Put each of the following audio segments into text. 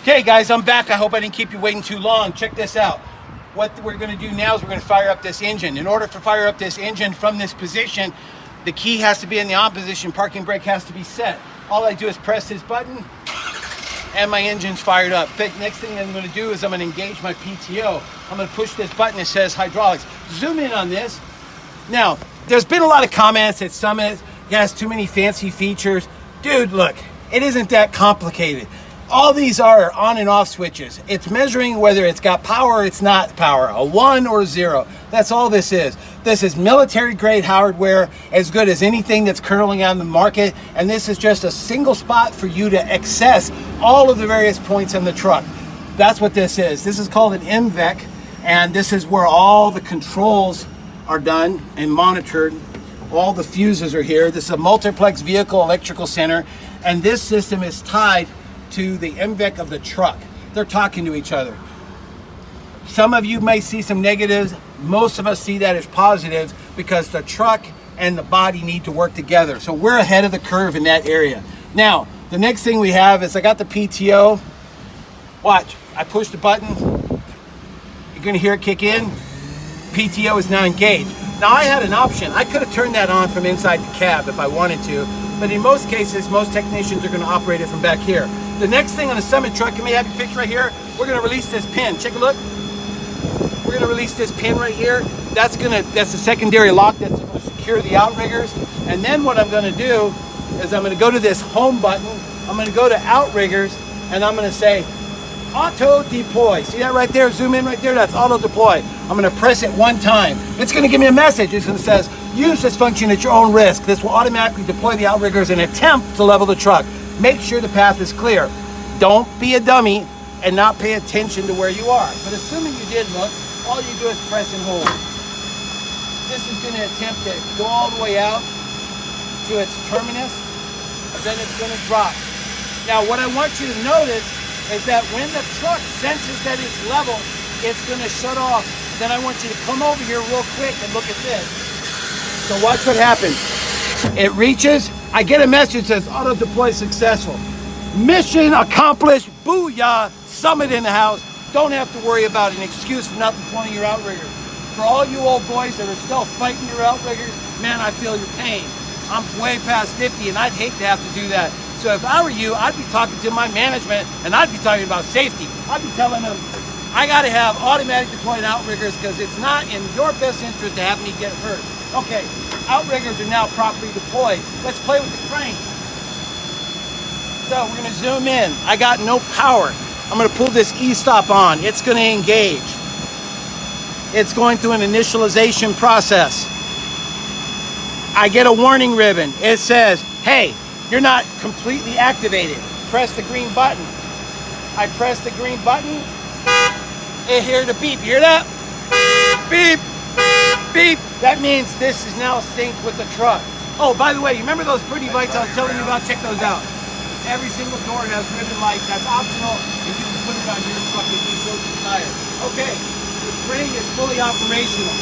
Okay guys, I'm back. I hope I didn't keep you waiting too long. Check this out. What we're going to do now is we're going to fire up this engine. In order to fire up this engine from this position, the key has to be in the on position, parking brake has to be set. All I do is press this button and my engine's fired up. The next thing I'm going to do is I'm going to engage my PTO. I'm going to push this button that says hydraulics. Zoom in on this. Now, there's been a lot of comments that Summit has too many fancy features. Dude, look, it isn't that complicated. All these are on and off switches. It's measuring whether it's got power or it's not power, a 1 or 0. That's all this is. This is military grade hardware, as good as anything that's currently on the market. And this is just a single spot for you to access all of the various points on the truck. That's what this is. This is called an MVEC, and this is where all the controls are done and monitored. All the fuses are here. This is a multiplex vehicle electrical center, and this system is tied to the MVEC of the truck. They're talking to each other. Some of you may see some negatives. Most of us see that as positives because the truck and the body need to work together. So we're ahead of the curve in that area. Now, the next thing we have is I got the PTO. Watch, I push the button. You're gonna hear it kick in. PTO is now engaged. Now I had an option. I could have turned that on from inside the cab if I wanted to, but in most cases, most technicians are gonna operate it from back here. The next thing on a Summit truck, you may have your picture right here, we're gonna release this pin. Check a look. We're gonna release this pin right here. That's the secondary lock that's gonna secure the outriggers. And then what I'm gonna do is I'm gonna go to this home button, I'm gonna go to outriggers, and I'm gonna say, auto deploy. See that right there? Zoom in right there. That's auto deploy. I'm going to press it one time. It's going to give me a message. It's going to say, use this function at your own risk. This will automatically deploy the outriggers and attempt to level the truck. Make sure the path is clear. Don't be a dummy and not pay attention to where you are. But assuming you did look, all you do is press and hold. This is going to attempt to go all the way out to its terminus, and then it's going to drop. Now, what I want you to notice is that when the truck senses that it's level, it's going to shut off. Then I want you to come over here real quick and look at this. So watch what happens. It reaches, I get a message that says auto deploy successful. Mission accomplished, booyah, Summit in the house. Don't have to worry about an excuse for not deploying your outrigger. For all you old boys that are still fighting your outriggers, man, I feel your pain. I'm way past 50 and I'd hate to have to do that. So if I were you, I'd be talking to my management and I'd be talking about safety. I'd be telling them, I gotta have automatic deployed outriggers because it's not in your best interest to have me get hurt. Okay, outriggers are now properly deployed. Let's play with the crane. So we're gonna zoom in. I got no power. I'm gonna pull this E-stop on. It's gonna engage. It's going through an initialization process. I get a warning ribbon. It says, hey, you're not completely activated. Press the green button. I press the green button. It hears the beep. You hear that? Beep, beep. That means this is now synced with the truck. Oh, by the way, you remember those pretty lights I was telling you about? Check those out. Every single door has ribbon lights. That's optional, and you can put it on your truck if you so desire. Okay, the crane is fully operational.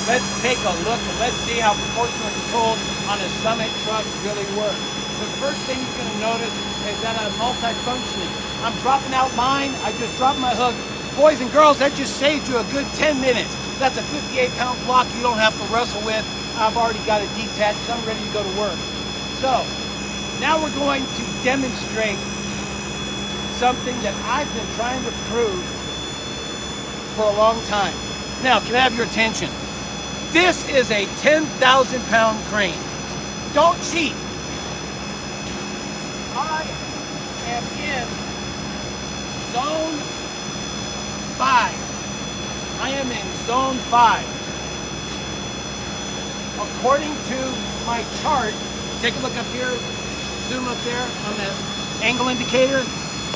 Let's take a look and let's see how proportional controls on a Summit truck really work. The first thing you're going to notice is that I'm multifunctioning. I'm dropping out line. I just dropped my hook. Boys and girls, that just saved you a good 10 minutes. That's a 58-pound block you don't have to wrestle with. I've already got it detached, so I'm ready to go to work. So, now we're going to demonstrate something that I've been trying to prove for a long time. Now, can I have your attention? This is a 10,000-pound crane. Don't cheat. I am in zone 5. I am in zone 5. According to my chart, take a look up here, zoom up there on the angle indicator.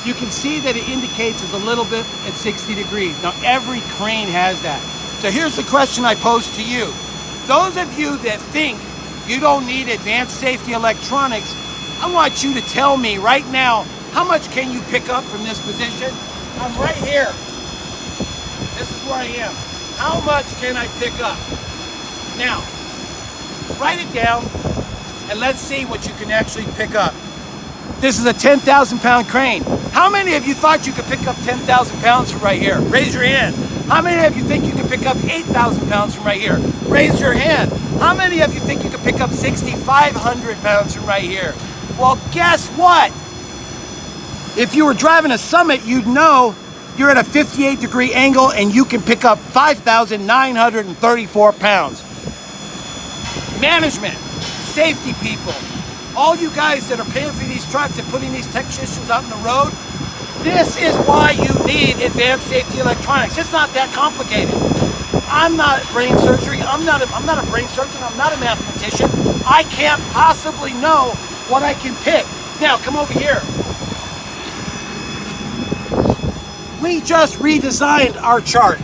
You can see that it indicates it's a little bit at 60 degrees. Now, every crane has that. So here's the question I pose to you. Those of you that think you don't need advanced safety electronics, I want you to tell me right now, how much can you pick up from this position? I'm right here. This is where I am. How much can I pick up? Now, write it down and let's see what you can actually pick up. This is a 10,000 pound crane. How many of you thought you could pick up 10,000 pounds from right here? Raise your hand. How many of you think you could pick up 8,000 pounds from right here? Raise your hand. How many of you think you could pick up 6,500 pounds from right here? Well, guess what? If you were driving a Summit, you'd know you're at a 58-degree angle and you can pick up 5,934 pounds. Management, safety people, all you guys that are paying for these trucks and putting these technicians out on the road, this is why you need advanced safety electronics. It's not that complicated. I'm not brain surgery. I'm not a brain surgeon. I'm not a mathematician. I can't possibly know what I can pick. Now, come over here. We just redesigned our chart.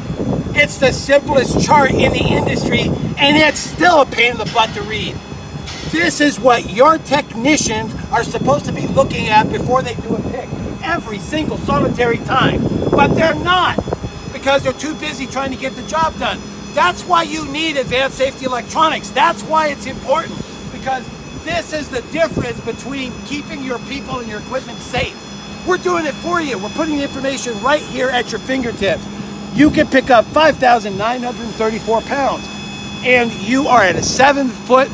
It's the simplest chart in the industry, and it's still a pain in the butt to read. This is what your technicians are supposed to be looking at before they do a pick every single solitary time, but they're not, because they're too busy trying to get the job done. That's why you need advanced safety electronics. That's why it's important, because this is the difference between keeping your people and your equipment safe. We're doing it for you. We're putting the information right here at your fingertips. You can pick up 5,934 pounds, and you are at a 7 foot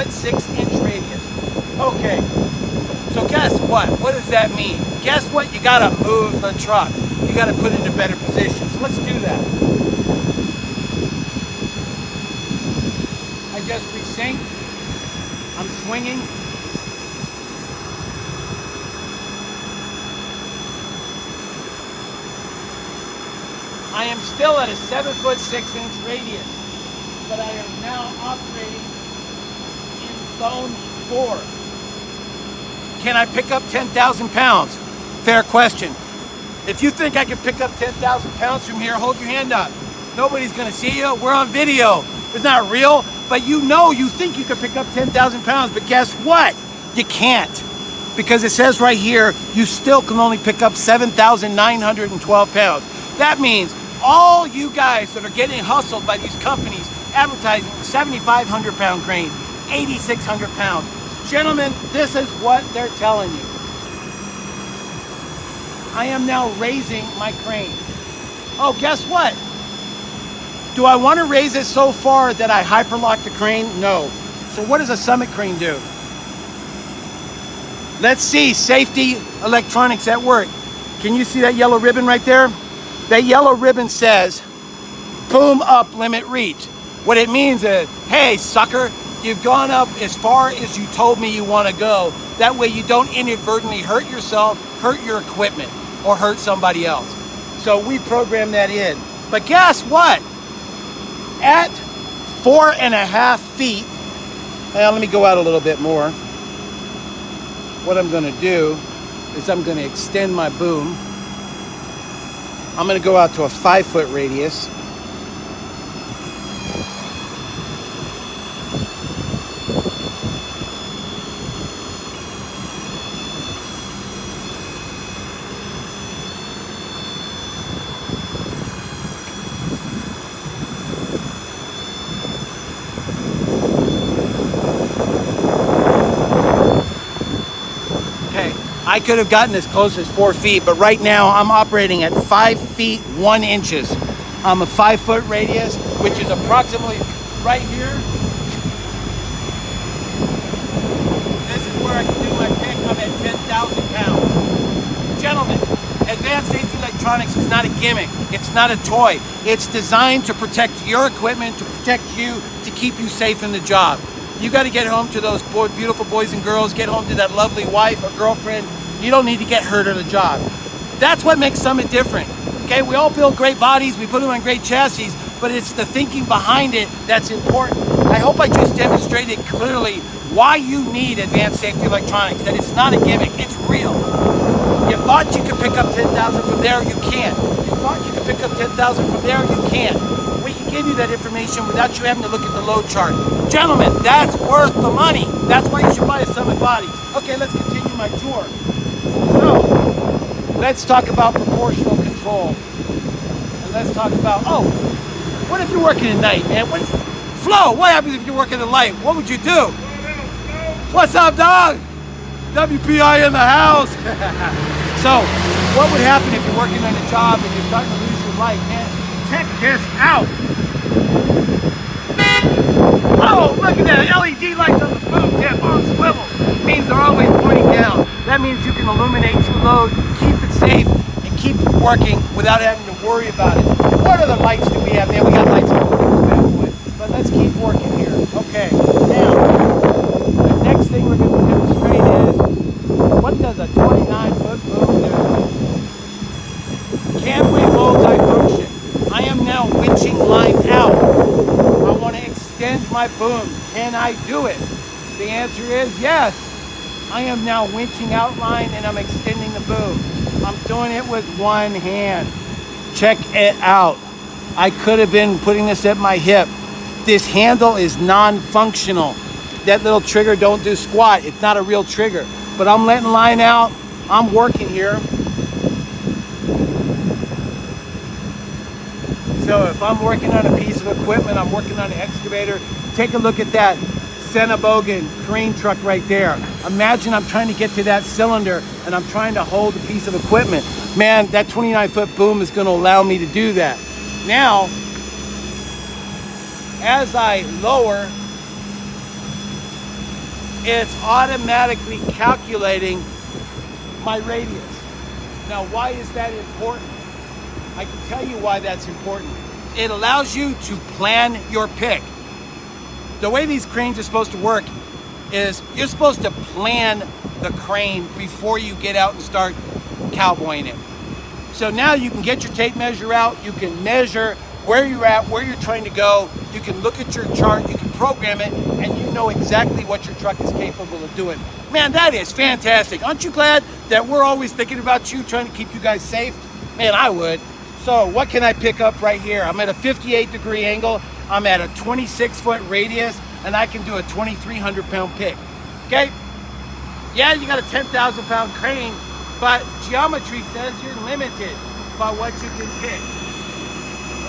6-inch radius. Okay, so guess what? What does that mean? Guess what? You gotta move the truck. You gotta put it in a better position. So let's do that. I just resynced. I'm swinging. I am still at a 7 foot 6-inch radius, but I am now operating in zone 4. Can I pick up 10,000 pounds? Fair question. If you think I can pick up 10,000 pounds from here, hold your hand up. Nobody's gonna see you. We're on video. It's not real, but you know you think you can pick up 10,000 pounds, but guess what? You can't. Because it says right here, you still can only pick up 7,912 pounds. That means all you guys that are getting hustled by these companies advertising 7,500 pound cranes, 8,600 pounds. Gentlemen, this is what they're telling you. I am now raising my crane. Oh, guess what? Do I want to raise it so far that I hyperlock the crane? No. So what does a Summit crane do? Let's see safety electronics at work. Can you see that yellow ribbon right there? That yellow ribbon says, boom up limit reach. What it means is, hey sucker, you've gone up as far as you told me you want to go. That way you don't inadvertently hurt yourself, hurt your equipment, or hurt somebody else. So we program that in. But guess what? At 4.5 feet, well, let me go out a little bit more. What I'm gonna do is I'm gonna extend my boom. I'm gonna go out to a 5 foot radius. I could have gotten as close as 4 feet, but right now I'm operating at 5 feet 1 inches. I'm a 5 foot radius, which is approximately right here. This is where I can do my pick. I'm at 10,000 pounds. Gentlemen, advanced safety electronics is not a gimmick. It's not a toy. It's designed to protect your equipment, to protect you, to keep you safe in the job. You got to get home to those beautiful boys and girls, get home to that lovely wife or girlfriend. You don't need to get hurt on the job. That's what makes Summit different. Okay, we all build great bodies, we put them on great chassis, but it's the thinking behind it that's important. I hope I just demonstrated clearly why you need advanced safety electronics, that it's not a gimmick, it's real. You thought you could pick up 10,000 from there, you can't. You thought you could pick up 10,000 from there, you can't. We can give you that information without you having to look at the load chart. Gentlemen, that's worth the money. That's why you should buy a Summit Bodies. Okay, let's continue my tour. So, let's talk about proportional control. And let's talk about, what if you're working at night, man? Flo, what happens if you're working at light? What would you do? What's up, dog? WPI in the house. So, what would happen if you're working on a job and you're starting to lose your light, man? Check this out. Oh, look at that, LED lights on the boom tip on swivel. Means they're always pointing down. That means you can illuminate your load, keep it safe, and keep working without having to worry about it. What other lights do we have? Man, we got lights all over this bad boy. But let's keep working here. Okay, now, the next thing we're going to demonstrate is, what does a 29-foot boom do? Can we multi-function? I am now winching line out. I want to extend my boom. Can I do it? The answer is yes. I am now winching out line and I'm extending the boom. I'm doing it with one hand. Check it out. I could have been putting this at my hip. This handle is non-functional. That little trigger don't do squat. It's not a real trigger. But I'm letting line out. I'm working here. So if I'm working on a piece of equipment, I'm working on an excavator, take a look at that Bogan crane truck right there. Imagine I'm trying to get to that cylinder and I'm trying to hold a piece of equipment. Man, that 29-foot boom is going to allow me to do that. Now, as I lower, it's automatically calculating my radius. Now, why is that important? I can tell you why that's important. It allows you to plan your pick. The way these cranes are supposed to work is you're supposed to plan the crane before you get out and start cowboying it. So now you can get your tape measure out, you can measure where you're at, where you're trying to go, you can look at your chart, you can program it, and you know exactly what your truck is capable of doing. Man, that is fantastic. Aren't you glad that we're always thinking about you, trying to keep you guys safe? Man, I would. So what can I pick up right here? I'm at a 58-degree angle. I'm at a 26-foot radius, and I can do a 2,300-pound pick. Okay? Yeah, you got a 10,000-pound crane, but geometry says you're limited by what you can pick.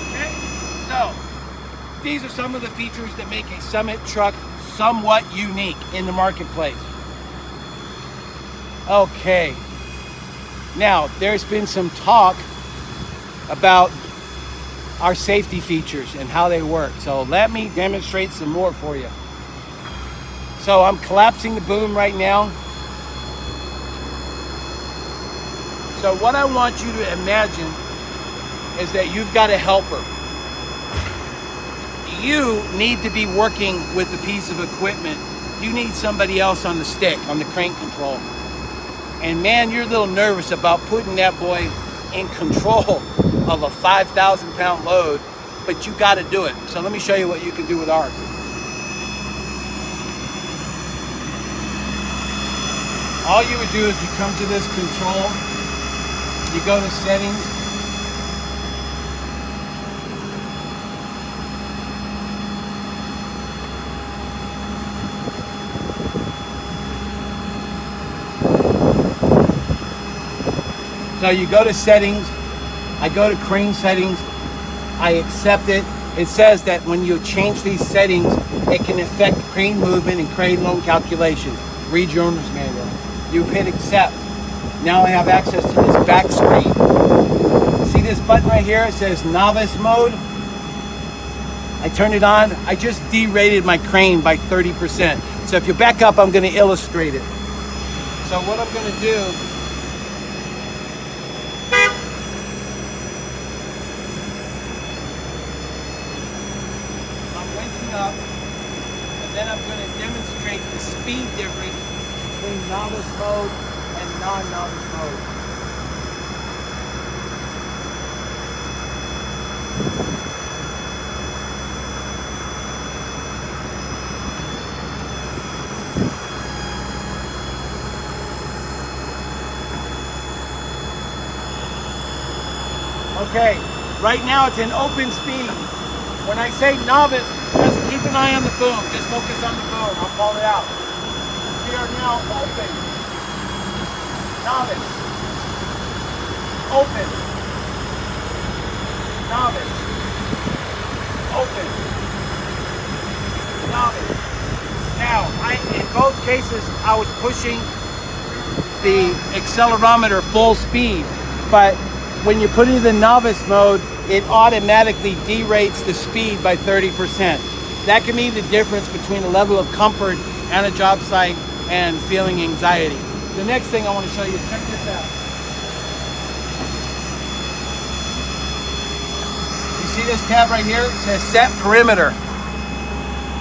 Okay? So, these are some of the features that make a Summit truck somewhat unique in the marketplace. Okay. Now, there's been some talk about our safety features and how they work. So let me demonstrate some more for you. So I'm collapsing the boom right now. So what I want you to imagine is that you've got a helper. You need to be working with the piece of equipment. You need somebody else on the stick, on the crank control. And man, you're a little nervous about putting that boy in control of a 5,000-pound load, but you got to do it. So let me show you what you can do with ours. All you would do is you come to this control, you go to settings, so you go to settings, I go to crane settings, I accept it. It says that when you change these settings, it can affect crane movement and crane load calculations. Read your owner's manual. You hit accept. Now I have access to this back screen. See this button right here? It says novice mode. I turn it on. I just derated my crane by 30%. So if you back up, I'm going to illustrate it. So what I'm going to do, up, and then I'm going to demonstrate the speed difference between novice mode and non-novice mode. Okay, right now it's in open speed. When I say novice, just keep an eye on the boom. Just focus on the boom. I'll call it out. We are now open. Novice. Open. Novice. Open. Novice. Now, in both cases, I was pushing the accelerometer full speed, but when you put it in the novice mode, it automatically derates the speed by 30%. That can be the difference between a level of comfort and a job site and feeling anxiety. The next thing I want to show you, check this out. You see this tab right here? It says set perimeter.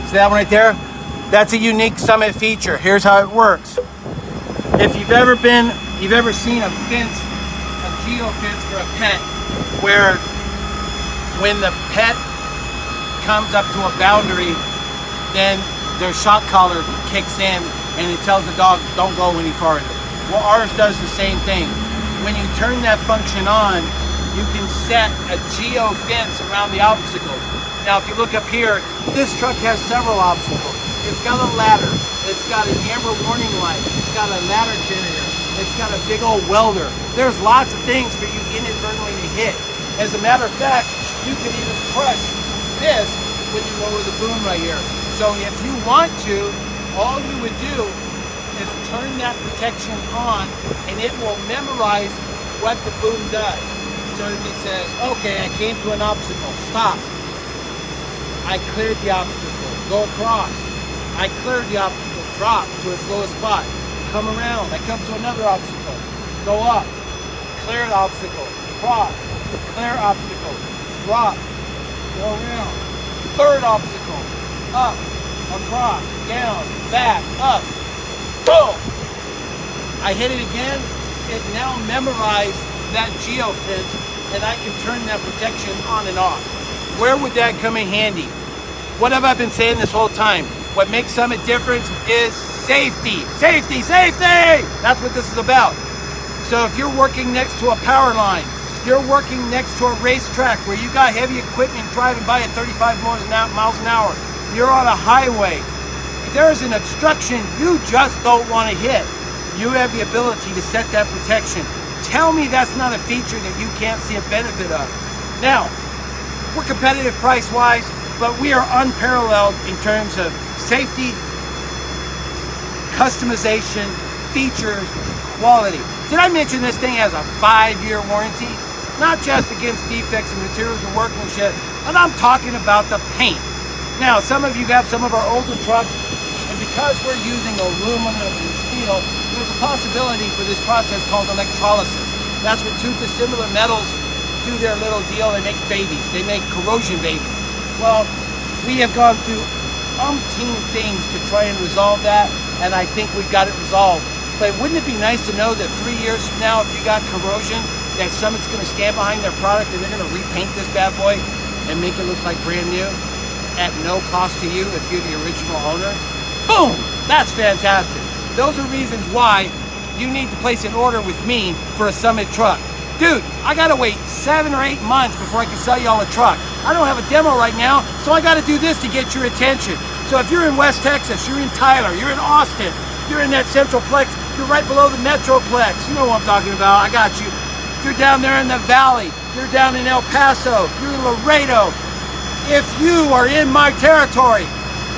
See that one right there? That's a unique Summit feature. Here's how it works. If you've ever seen a fence, a geo fence for a pet, where when the pet comes up to a boundary, then their shock collar kicks in and it tells the dog don't go any farther. Well, ours does the same thing. When you turn that function on, you can set a geo fence around the obstacles. Now, if you look up here, this truck has several obstacles. It's got a ladder, it's got an amber warning light, it's got a ladder carrier, it's got a big old welder. There's lots of things for you inadvertently to hit. As a matter of fact, you can even crush this when you lower the boom right here. So if you want to, all you would do is turn that protection on and it will memorize what the boom does. So if it says, okay, I came to an obstacle, stop. I cleared the obstacle, go across. I cleared the obstacle, drop to its lowest spot, come around, I come to another obstacle, go up, clear the obstacle, cross, clear obstacle, drop, go around, third obstacle, up, across, down, back, up, boom! I hit it again, it now memorized that geo fence and I can turn that protection on and off. Where would that come in handy? What have I been saying this whole time? What makes Summit different is safety. Safety, safety! That's what this is about. So if you're working next to a power line, you're working next to a racetrack where you got heavy equipment driving by at 35 miles an hour, you're on a highway, there's an obstruction you just don't want to hit. You have the ability to set that protection. Tell me that's not a feature that you can't see a benefit of. Now, we're competitive price-wise, but we are unparalleled in terms of safety, customization, features, quality. Did I mention this thing has a 5-year warranty? Not just against defects in materials and workmanship, but I'm talking about the paint. Now, some of you have some of our older trucks, and because we're using aluminum and steel, there's a possibility for this process called electrolysis. That's where two dissimilar metals do their little deal. They make babies. They make corrosion babies. Well, we have gone through umpteen things to try and resolve that, and I think we've got it resolved. But wouldn't it be nice to know that 3 years from now, if you got corrosion, that Summit's going to stand behind their product and they're going to repaint this bad boy and make it look like brand new at no cost to you if you're the original owner? Boom! That's fantastic. Those are reasons why you need to place an order with me for a Summit truck. Dude, I gotta wait 7 or 8 months before I can sell y'all a truck. I don't have a demo right now, so I gotta do this to get your attention. So if you're in West Texas, you're in Tyler, you're in Austin, you're in that Centralplex, you're right below the Metroplex, you know what I'm talking about, I got you. If you're down there in the Valley, you're down in El Paso, you're in Laredo. If you are in my territory,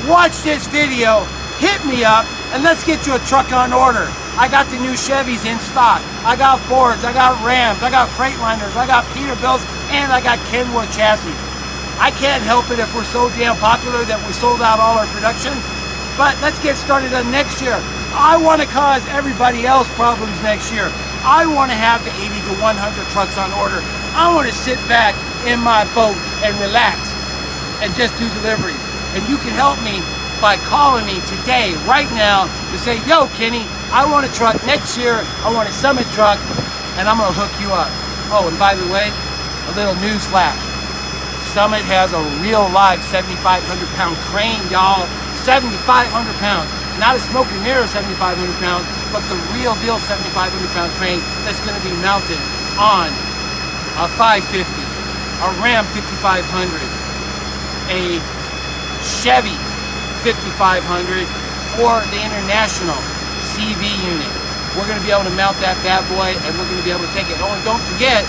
watch this video, hit me up, and let's get you a truck on order. I got the new Chevys in stock. I got Fords, I got Rams, I got Freightliners, I got Peterbilts, and I got Kenworth chassis. I can't help it if we're so damn popular that we sold out all our production, but let's get started on next year. I want to cause everybody else problems next year. I want to have the 80 to 100 trucks on order. I want to sit back in my boat and relax and just do deliveries. And you can help me by calling me today, right now, to say, yo, Kenny, I want a truck next year. I want a Summit truck, and I'm going to hook you up. Oh, and by the way, a little news flash. Summit has a real live 7,500-pound crane, y'all. 7,500 pounds. Not a smoke and mirror 7,500 pounds, but the real deal 7,500-pound crane that's going to be mounted on a 550, a Ram 5500, a Chevy 5500, or the International CV unit. We're going to be able to mount that bad boy, and we're going to be able to take it. Oh, and don't forget,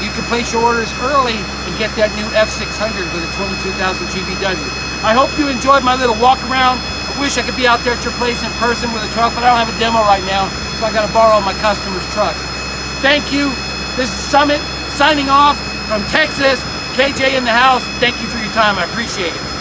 you can place your orders early and get that new F600 with a 22,000 GVW. I hope you enjoyed my little walk around. I wish I could be out there at your place in person with a truck, but I don't have a demo right now. so I got to borrow my customers' trucks. Thank you. This is Summit signing off from Texas. KJ in the house. Thank you for your time. I appreciate it.